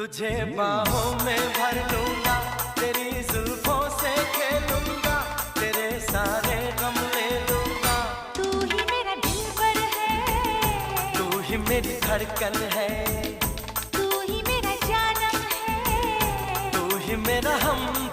तुझे बाहों में भर लूंगा, तेरी जुल्फों से खेलूंगा, तेरे सारे गम ले लूंगा। तू ही मेरा दिलबर है, तू ही मेरी धड़कन है, तू ही मेरा जानम है, तू ही मेरा हम